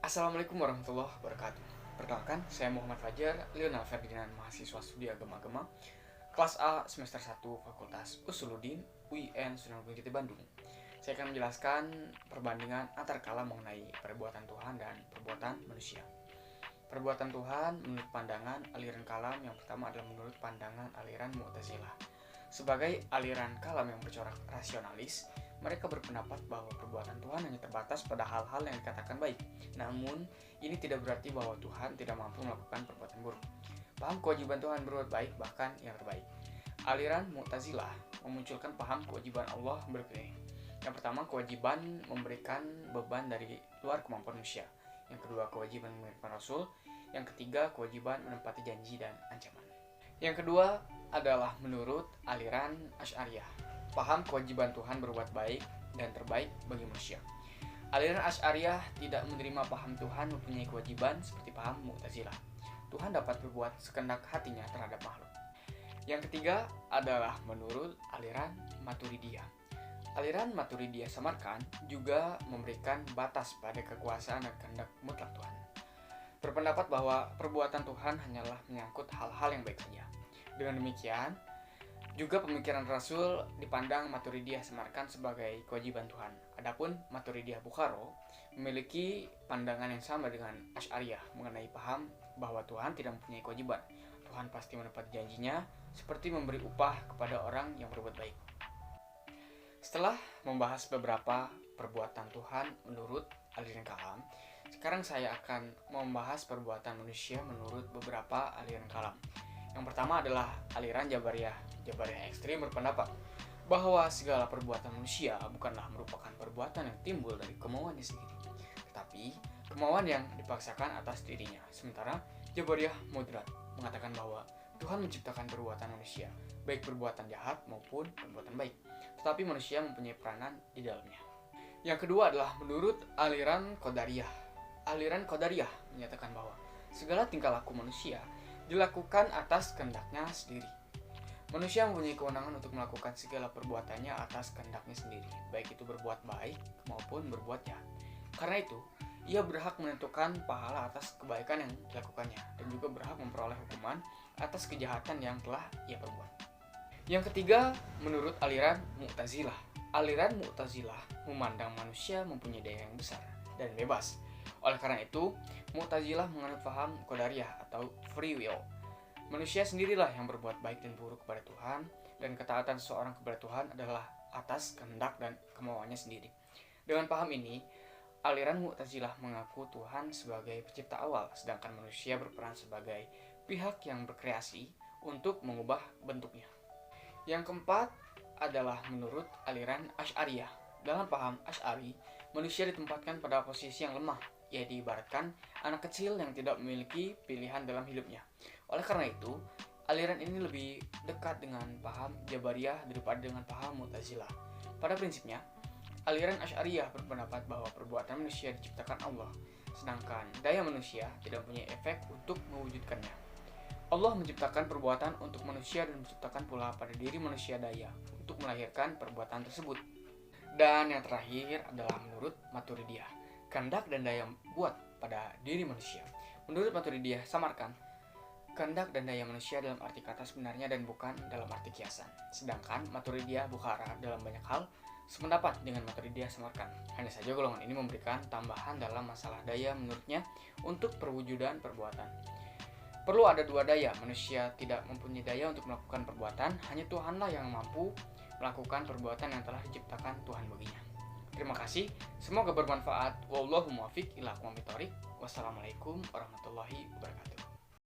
Assalamualaikum warahmatullahi wabarakatuh. Perkenalkan, saya Muhammad Fajar, Leonel Ferdinand, mahasiswa studi agama kelas A semester 1 Fakultas Usuluddin UIN Sunan Gunung Jati Bandung. Saya akan menjelaskan perbandingan antar kala mengenai perbuatan Tuhan dan perbuatan manusia. Perbuatan Tuhan menurut pandangan aliran kalam yang pertama adalah menurut pandangan aliran Mu'tazilah. Sebagai aliran kalam yang bercorak rasionalis, mereka berpendapat bahwa perbuatan Tuhan hanya terbatas pada hal-hal yang dikatakan baik. Namun, ini tidak berarti bahwa Tuhan tidak mampu melakukan perbuatan buruk. Paham kewajiban Tuhan berbuat baik, bahkan yang terbaik. Aliran Mu'tazilah memunculkan paham kewajiban Allah berikutnya. Yang pertama, kewajiban memberikan beban dari luar kemampuan manusia. Yang kedua, kewajiban mengirimkan Rasul. Yang ketiga, kewajiban menepati janji dan ancaman. Yang kedua adalah menurut aliran Asy'ariyah. Paham kewajiban Tuhan berbuat baik dan terbaik bagi manusia. Aliran Asy'ariyah tidak menerima paham Tuhan mempunyai kewajiban seperti paham Mu'tazilah. Tuhan dapat berbuat sekehendak hatinya terhadap makhluk. Yang ketiga adalah menurut aliran Maturidiyah. Aliran Maturidiyah Samarkand juga memberikan batas pada kekuasaan dan kehendak mutlak Tuhan. Berpendapat bahwa perbuatan Tuhan hanyalah menyangkut hal-hal yang baik saja. Dengan demikian, juga pemikiran Rasul dipandang Maturidiyah Samarkand sebagai kewajiban Tuhan. Adapun Maturidiyah Bukhara memiliki pandangan yang sama dengan Asy'ariyah mengenai paham bahwa Tuhan tidak mempunyai kewajiban. Tuhan pasti menepati janjinya seperti memberi upah kepada orang yang berbuat baik. Setelah membahas beberapa perbuatan Tuhan menurut aliran kalam, sekarang saya akan membahas perbuatan manusia menurut beberapa aliran kalam. Yang pertama adalah aliran Jabariyah. Jabariyah ekstrim berpendapat bahwa segala perbuatan manusia bukanlah merupakan perbuatan yang timbul dari kemauannya sendiri, tetapi kemauan yang dipaksakan atas dirinya. Sementara Jabariyah moderat mengatakan bahwa Tuhan menciptakan perbuatan manusia, baik perbuatan jahat maupun perbuatan baik, tetapi manusia mempunyai peranan di dalamnya. Yang kedua adalah menurut aliran Qadariyah. Aliran Qadariyah menyatakan bahwa segala tingkah laku manusia dilakukan atas kehendaknya sendiri. Manusia mempunyai kewenangan untuk melakukan segala perbuatannya atas kehendaknya sendiri, baik itu berbuat baik maupun berbuat jahat. Karena itu, ia berhak menentukan pahala atas kebaikan yang dilakukannya, dan juga berhak memperoleh hukuman atas kejahatan yang telah ia perbuat. Yang ketiga, menurut aliran Mu'tazilah. Aliran Mu'tazilah memandang manusia mempunyai daya yang besar dan bebas. Oleh karena itu, Mu'tazilah menganut paham Qadariyah atau free will. Manusia sendirilah yang berbuat baik dan buruk kepada Tuhan, dan ketaatan seseorang kepada Tuhan adalah atas kehendak dan kemauannya sendiri. Dengan paham ini, aliran Mu'tazilah mengaku Tuhan sebagai pencipta awal, sedangkan manusia berperan sebagai pihak yang berkreasi untuk mengubah bentuknya. Yang keempat adalah menurut aliran Asy'ariyah. Dalam paham Asy'ari, manusia ditempatkan pada posisi yang lemah. Ia diibaratkan anak kecil yang tidak memiliki pilihan dalam hidupnya. Oleh karena itu, aliran ini lebih dekat dengan paham Jabariyah daripada dengan paham Mu'tazilah. Pada prinsipnya, aliran Asy'ariyah berpendapat bahwa perbuatan manusia diciptakan Allah, sedangkan daya manusia tidak mempunyai efek untuk mewujudkannya. Allah menciptakan perbuatan untuk manusia dan menciptakan pula pada diri manusia daya untuk melahirkan perbuatan tersebut. Dan yang terakhir adalah menurut Maturidiyah, kehendak dan daya buat pada diri manusia. Menurut Maturidiyah Samarkand, kehendak dan daya manusia dalam arti kata sebenarnya dan bukan dalam arti kiasan. Sedangkan Maturidiyah Bukhara dalam banyak hal sependapat dengan Maturidiyah Samarkand. Hanya saja golongan ini memberikan tambahan dalam masalah daya menurutnya untuk perwujudan perbuatan. Perlu ada dua daya. Manusia tidak mempunyai daya untuk melakukan perbuatan, hanya Tuhanlah yang mampu melakukan perbuatan yang telah diciptakan Tuhan baginya. Terima kasih, semoga bermanfaat. Wallahu muwaffiq ila aqwamit thoriq. Wassalamualaikum warahmatullahi wabarakatuh.